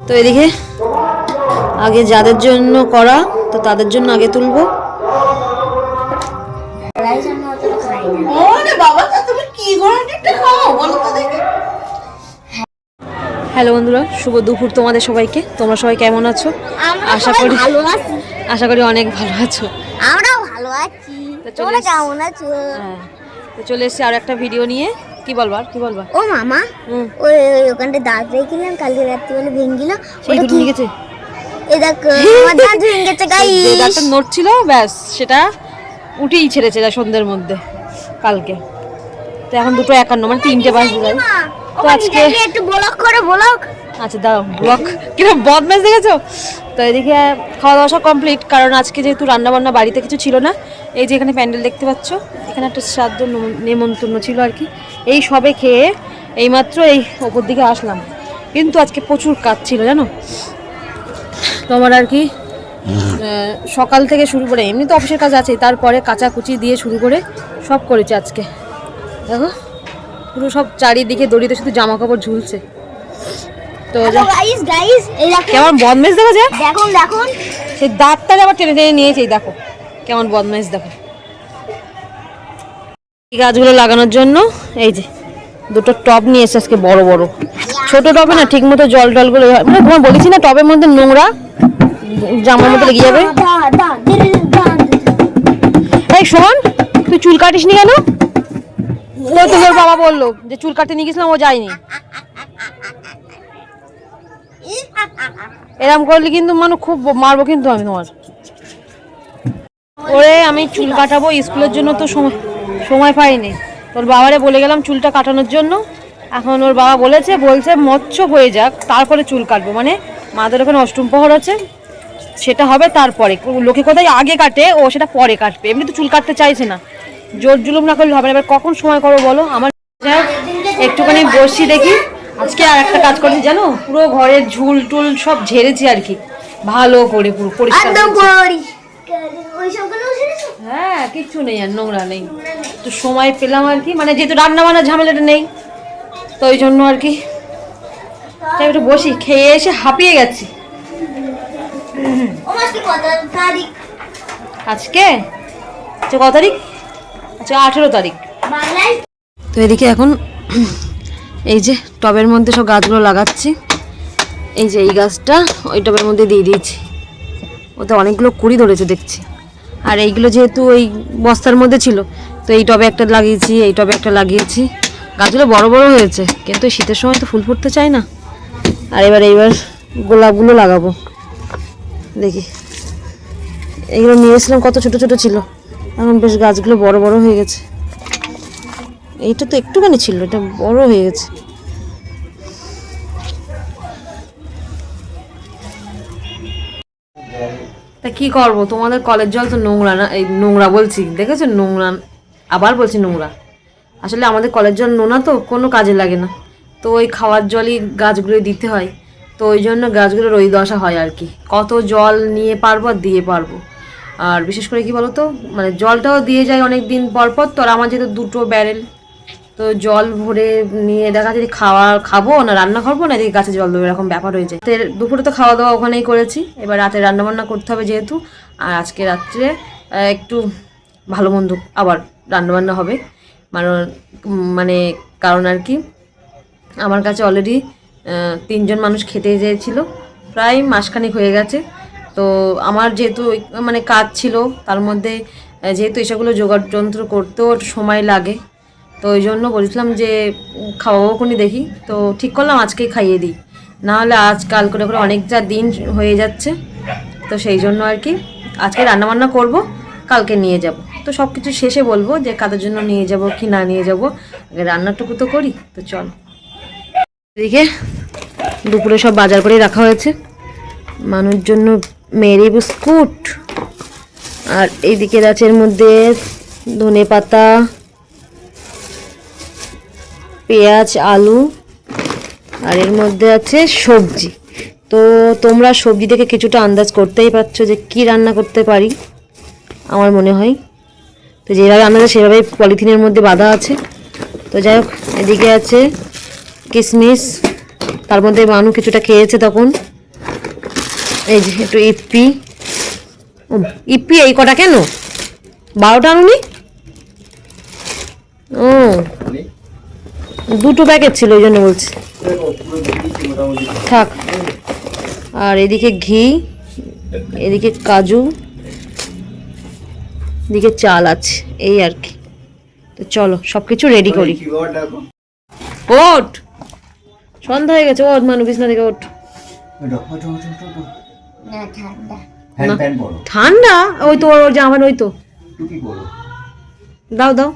তো এদিকে আগে যাদের জন্য করা, তো তাদের জন্য আগে তুলবো। হ্যালো বন্ধুরা, শুভ দুপুর তোমাদের সবাইকে। তোমরা সবাই কেমন আছো? আশা করি অনেক ভালো আছো। আমরাও ভালো আছি। তোমরা কেমন আছো? হ্যাঁ, তো চলে এসেছি আর একটা ভিডিও নিয়ে। কি বলবা? ও মামা, ওই ওখানটা দাঁত রেখেছিলাম, কালকে রাত্রি বেলা ভেঙে গেল। ওটা কি গেছে? এই দেখো আমার দাঁত ভেঙে গেছে গাইস। দাঁতটা নড়ছিল, ব্যাস সেটা উঠেই ছেড়েছে সন্ধ্যের মধ্যে কালকে। তো এখন 2:51, মানে 3টে বাজে যায়। তো আজকে একটু ব্লক করে ব্লক। আচ্ছা দাঁড়াও, ব্লক কিরকম বদমেশ দেখেছো? তো এদিকে খাওয়া দাওয়া সব কমপ্লিট, কারণ আজকে যেহেতু রান্নাবান্না বাড়িতে কিছু ছিল না। এই যে এখানে প্যান্ডেল দেখতে পাচ্ছ, এখানে একটা শ্রাদ্ধ নেমন্তন্ন ছিল আর কি। এই সবে খেয়ে এইমাত্র এই ওপর দিকে আসলাম, কিন্তু আজকে প্রচুর কাজ ছিল জানো তোমার আর কি। সকাল থেকে শুরু করে, এমনি তো অফিসের কাজ আছেই, তারপরে কাচাকুচি দিয়ে শুরু করে সব করেছে আজকে। দেখো পুরো সব চারিদিকে দড়িতে শুধু জামা কাপড় ঝুলছে। তো গাইস এই দেখো কেমন বদমেশ দেখো, যে দেখুন সেই দাঁতটা আবার টেনে টেনে নিয়েছে। দেখো কেমন বদমেশ দেখো। এই গাছগুলো লাগানোর জন্য এই যে 2টো টব নিয়ে এসে আজকে, বড় বড়। ছোট টবে না ঠিক মতো জল টলগুলো, মানে তোমার বলেছি না টবের মধ্যে নোংরা জামার মধ্যে লেগে যাবে। এই শোন, তুই চুল কাটিস নি কেন? ও তো ওর বাবা বললো যে চুল কাটতে নিয়ে গেছিলাম, ও যায়নি। এরম করলে কিন্তু খুব মারবো কিন্তু আমি তোমার। ওরে আমি চুল কাটাবো স্কুলের জন্য, তো সময় পাইনি। তোর বাবারে বলে গেলাম চুলটা কাটানোর জন্য। এখন ওর বাবা বলছে মৎস্য হয়ে যাক তারপরে চুল কাটবো, মানে মাদের ওখানে অষ্টম প্রহর আছে, সেটা হবে তারপরে। লোকে কোথায় আগে কাটে, ও সেটা পরে কাটবে। এমনি তো চুল কাটতে চাইছে না, জোর জুলুম না করলে হবে না। এবার কখন সময় করবো বলো? আমার একটুখানি বসি দেখি। আজকে আর একটা কাজ করেছি জানো, পুরো ঘরের ঝুল টুল সব ঝেড়েছি আর কি, ভালো করে পুরো পরিষ্কার। হ্যাঁ কিচ্ছু নেই, আর নোংরা নেই। তো সময় পেলাম আর কি, মানে যেহেতু রান্না বান্নার ঝামেলাটা নেই, তো ওই জন্য আর কি তাই একটু বসি। খেয়ে এসে হাঁপিয়ে গেছি। আজকে কত তারিখ? আচ্ছা 18 তারিখ। তো এদিকে এখন এই যে টবের মধ্যে সব গাছগুলো লাগাচ্ছি। এই যে এই গাছটা ওই টবের মধ্যে দিয়ে দিয়েছি, ওতে অনেকগুলো কুড়ি ধরেছে দেখছি। আর এইগুলো যেহেতু ওই বস্তার মধ্যে ছিল, তো এই টবে একটা লাগিয়েছি, এই টবে একটা লাগিয়েছি। গাছগুলো বড় বড় হয়েছে, কিন্তু শীতের সময় তো ফুল ফুটতে চায় না। আর এইবার গোলাপগুলো লাগাবো দেখি। এইগুলো নিয়ে এসেছিলাম, কত ছোট ছোট ছিল, এখন বেশ গাছগুলো বড় বড় হয়ে গেছে। এইটা তো একটুখানি ছিল, এটা বড় হয়ে গেছে। তা কি করবো, তোমাদের কলের জল তো নোংরা না, এই নোংরা বলছি দেখেছো, নোংরা আবার বলছি নোংরা। আসলে আমাদের কলের জল নোনা তো কোনো কাজে লাগে না, তো ওই খাওয়ার জলই গাছগুলো দিতে হয়। তো ওই জন্য গাছগুলোর ওই দশা হয় আর কি। কত জল নিয়ে পারবো আর দিয়ে পারবো। আর বিশেষ করে কি বলো তো, মানে জলটাও দিয়ে যায় অনেক দিন পর পর। তো আর আমার যেহেতু 2টো ব্যারেল, তো জল ভরে নিয়ে দেখা যদি খাবো না রান্না করবো না, এদিকে গাছে জল দেবো, এরকম ব্যাপার হয়ে যায়। দুপুরে তো খাওয়া দাওয়া ওখানেই করেছি, এবার রাতে রান্নাবান্না করতে হবে যেহেতু। আর আজকে রাত্রে একটু ভালো মন্দ আবার রান্নাবান্না হবে, মানে কারণ আর কি আমার কাছে অলরেডি 3জন মানুষ খেতে চেয়েছিল, প্রায় মাসখানেক হয়ে গেছে। তো আমার যেহেতু মানে কাজ ছিল, তার মধ্যে যেহেতু এসবগুলো জোগাড় যন্ত্র করতেও সময় লাগে, তো ওই জন্য বলছিলাম যে খাওয়াবো কোনি দেখি। তো ঠিক করলাম আজকেই খাইয়ে দিই, নাহলে কাল করে করে অনেকটা দিন হয়ে যাচ্ছে। তো সেই জন্য আর কি আজকে রান্নাবান্না করব, কালকে নিয়ে যাব। তো সব কিছু শেষে বলবো যে কাদের জন্য নিয়ে যাব কি না নিয়ে যাব, আগে রান্নাটুকু তো করি। তো চল, এদিকে দুপুরে সব বাজার করে রাখা হয়েছে। মানুষের জন্য মেরি বিস্কুট, আর এইদিকে গাছের মধ্যে ধনে পাতা, পেঁয়াজ, আলু, আর এর মধ্যে আছে সবজি। তো তোমরা সবজি দেখে কিছুটা আন্দাজ করতেই পারছো যে কি রান্না করতে পারি আমার মনে হয়। তো যেভাবে রান্না সেভাবেই পলিথিনের মধ্যে বাঁধা আছে। তো যাই হোক, এদিকে আছে কিশমিশ, তার মধ্যে মানু কিছুটা খেয়েছে তখন। এই যে একটু ইপ্পি, ইপ্পি এই কটা কেন 12টা আনুনি? ও 2টো প্যাকেট ছিল ওই জন্য বলছি, থাক। আর এদিকে ঘি, এদিকে কাজু, এদিকে চাল আছে, এই আর কি। তো চলো সব কিছু রেডি করি। ওঠ, সন্ধ্যা হয়ে গেছে, ওঠ মানু, বিছনা থেকে ওঠ। না ঠান্ডা। ঠান্ডা? ওই তো ওর জামা, ওই তো দাও দাও,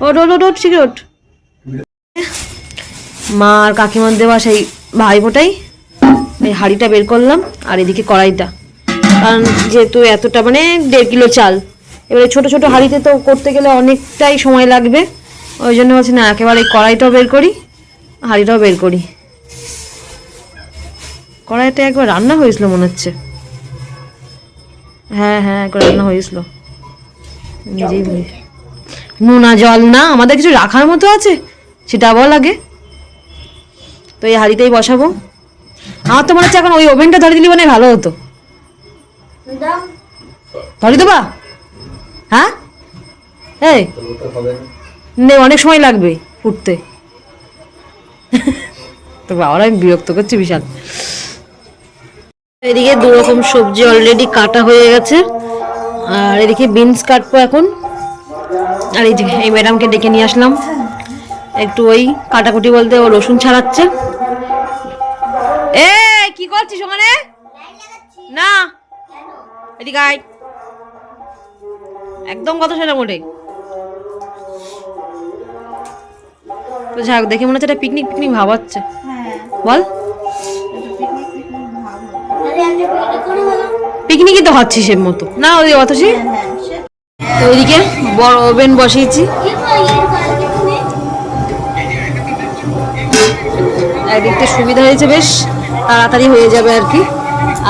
ওঠ ওঠ ওঠ ওঠ, শীঘ্র ওঠ। মা আর কাকিমার দেওয়া সেই ভাই ফোটাই এই হাঁড়িটা বের করলাম, আর এদিকে কড়াইটা, কারণ যেহেতু এতটা মানে 1.5 কিলো চাল, এবারে ছোট ছোট হাঁড়িতে তো করতে গেলে অনেকটাই সময় লাগবে, ওই জন্য বলছি না একেবারে কড়াইটাও বের করি, হাঁড়িটাও বের করি। কড়াইটা একবার রান্না হয়েছিল মনে হচ্ছে, হ্যাঁ হ্যাঁ একবার রান্না হয়েছিল, নিজেই বলি। নোনা জল না, আমাদের কিছু রাখার মতো আছে সেটা আবার লাগে। তো এই হাঁড়িতেই বসাবো। আমার তো মনে হচ্ছে এখন ওই ওভেনটা ধরে দিলি মানে ভালো হতো। ধরে দেবা? হ্যাঁ এই নে, অনেক সময় লাগবে ফুটতে। তো বাবারা আমি বিরক্ত করছি বিশাল। এদিকে 2 রকম সবজি অলরেডি কাটা হয়ে গেছে, আর এদিকে বিনস কাটবো এখন। আর এই যে এই ম্যাডামকে ডেকে নিয়ে আসলাম, একটু ওই কাটাকুটি বলতে ও রসুন ছাড়াচ্ছে। এ কি করছিস ওখানে? না এদিকে আয়, একদম কথা শোনা মোটে। তো যাক, দেখে মনে হচ্ছে এটা পিকনিক পিকনিক ভাব হচ্ছে, বল। পিকনিকই তো হচ্ছিস এর মতো না, ওই অথচ। তো ওইদিকে বড় ওভেন বসিয়েছি, একদিকটা সুবিধা হয়েছে, বেশ তাড়াতাড়ি হয়ে যাবে আর কি।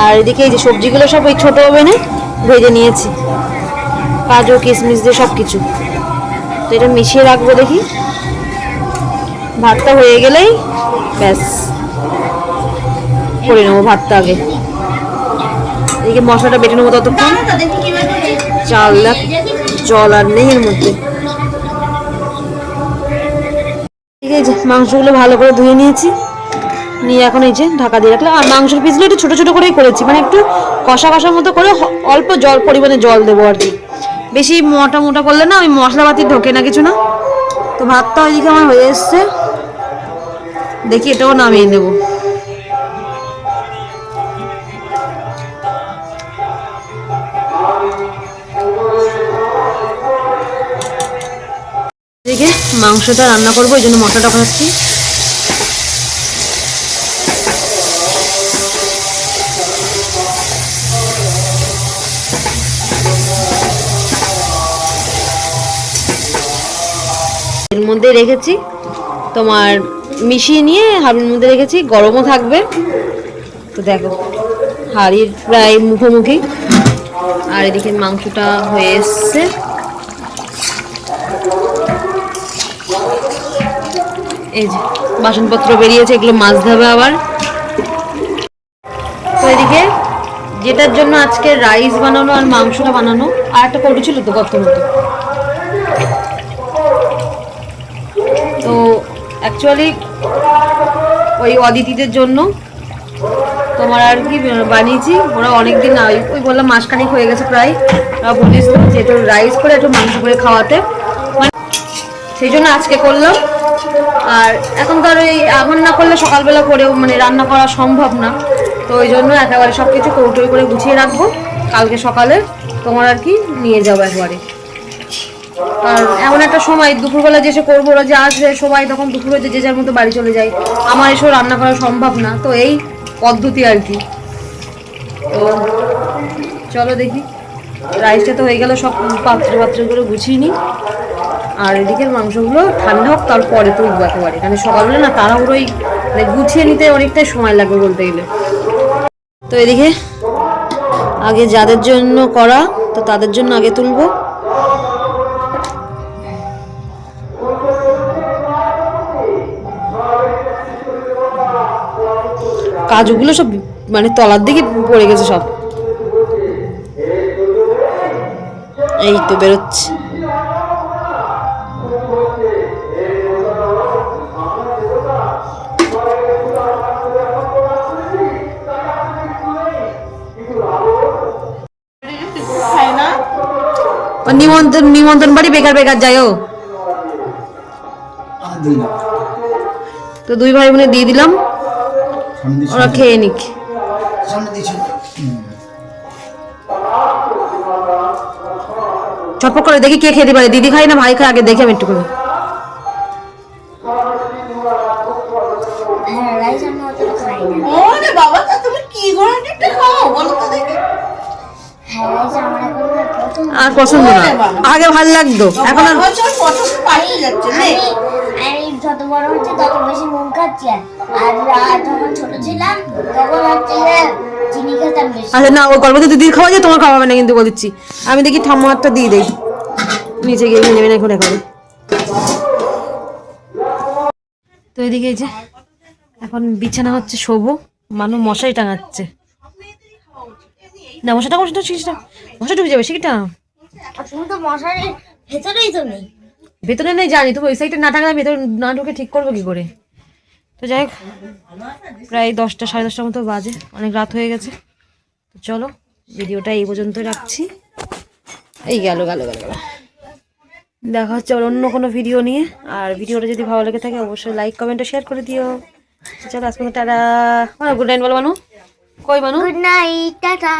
আর এদিকে এই যে সবজিগুলো সব ওই ছোট ওভেনে ভেজে নিয়েছি, কাজু কিশমিশ দিয়ে সব কিছু। তো এটা মিশিয়ে রাখবো, দেখি ভাতটা হয়ে গেলেই ব্যাস করে নেবো ভাতটা আগে। এদিকে মশলাটা বেটে নেবো ততক্ষণ। চাল জল আর নেই এর মধ্যে। ঠিক আছে, মাংসগুলো ভালো করে ধুয়ে নিয়েছি, নিয়ে এখন এই যে ঢাকা দিয়ে রাখলাম। আর মাংসের পিসগুলো একটু ছোটো ছোটো করেই করেছি, মানে একটু কষা কষার মতো করে, অল্প জল পরিমাণে জল দেবো আর কি, বেশি মোটা মোটা করলে না ওই মশলাপাতি ঢোকে না কিছু না। তো ভাতটা ওইদিকে আমার হয়ে এসছে, দেখি এটাও নামিয়ে নেবো। এদিকে মাংসটা রান্না করবো, এই জন্য মশলাটা কষাচ্ছি। এর মধ্যে রেখেছি তোমার, মিশিয়ে নিয়ে হাঁড়ির মধ্যে রেখেছি, গরমও থাকবে। তো দেখো হাঁড়ির প্রায় মুখোমুখি, আর এদিকে মাংসটা হয়ে এসছে। এই যে বাসনপত্র বেরিয়েছে, এগুলো মাজতে হবে আবার। তো এদিকে যেটার জন্য আজকে রাইস বানানো আর মাংসটা বানানো, আর একটা কৌটো ছিল তো গত মতো, তো অ্যাকচুয়ালি ওই অদিতিদের জন্য তোমার আর কি বানিয়েছি। ওরা অনেকদিন ওই বললাম মাসখানিক হয়ে গেছে প্রায়, ওরা বলেছিল যে একটু রাইস করে একটু মাংস করে খাওয়াতে, মানে সেই জন্য আজকে করলাম। আর এখন তো আর ওই এখন না করলে সকালবেলা করেও মানে রান্না করা সম্ভব না, তো ওই জন্য একেবারে সব কিছু কৌটোই করে গুছিয়ে রাখবো, কালকে সকালে তোমার আর কি নিয়ে যাবো একবারে। আর এমন একটা সময় দুপুরবেলা যেসে করবো, ওরা যে আসবে সবাই, তখন দুপুরে যে যার মতো বাড়ি চলে যায়, আমার এসব রান্না করা সম্ভব না, তো এই পদ্ধতি আর কি। তো চলো দেখি, রাইসটা তো হয়ে গেল, সব পাত্রগুলো গুছিয়ে নিই। আর এদিকের মাংসগুলো ঠান্ডা হোক, তারপরে তুলবো একেবারে, কারণ সকালবেলা না তাড়াহুড়োই মানে গুছিয়ে নিতে অনেকটাই সময় লাগবে বলতে গেলে। তো এদিকে আগে যাদের জন্য করা, তো তাদের জন্য আগে তুলবো। কাজুগুলো সব মানে তলার দিকে পড়ে গেছে সব। এই তো বেরোচ্ছে। নিমন্ত্রণ নিমন্ত্রণ বাড়ি বেকার বেকার যায় ও। তো দুই ভাই বোনে দিয়ে দিলাম, ওরা খেয়ে নিক। চটপট করে দেখি কে খেতে পারে, দিদি খাই না ভাই খায়, আগে দেখি আমি একটু করে। হ্যাঁ রাইস আমি অতটা খাই না। ওরে বাবা, তা তুমি কি ধরনের একটা খাও বলো তো দেখি। হ্যাঁ রাইস আমার এখন আর পছন্দ। আর পছন্দ না, আগে ভাল লাগতো, এখন আর বছর পছন্দ পালিয়ে যাচ্ছে রে। আমি যত বড় হচ্ছে তত বেশি নুন খাচ্ছি। আর যখন ছোট ছিলাম তখন হচ্ছে যে চিনি খেতাম বেশি। আচ্ছা না, ওই গল্প তো দিদির খাওয়া যায়, তোমার খাওয়াবে না কিন্তু বলে দিচ্ছি। আমি দেখি ঠাম্মা হাতটা দিয়ে দেই, নিচে গিয়ে নেবে না এখন এখন। তো এদিকে এই যে এখন বিছানা হচ্ছে, শোবো, মানু মশারি টাঙাচ্ছে। না মশাটা মশাটা শিখটা মশা ঢুকে যাবে শিখটা। আর তুমি তো মশারির ভেতরেই তো নেই। ভেতরে নেই জানি, তুমি ওই সাইডটা না টাঙালে ভেতরে না ঢুকে ঠিক করবো কি করে। তো যাই হোক, প্রায় 10টা সাড়ে 10টার মতো বাজে, অনেক রাত হয়ে গেছে। তো চলো ভিডিওটা এই পর্যন্ত রাখছি। এই গেল গেল গেল গেল, দেখা হচ্ছে আর অন্য কোনো ভিডিও নিয়ে। আর ভিডিওটা যদি ভালো লেগে থাকে অবশ্যই লাইক কমেন্ট শেয়ার করে দিও। চলো আজকে টাটা, গুড নাইট বলো মানু, কই মানু, গুড নাইট, টাটা।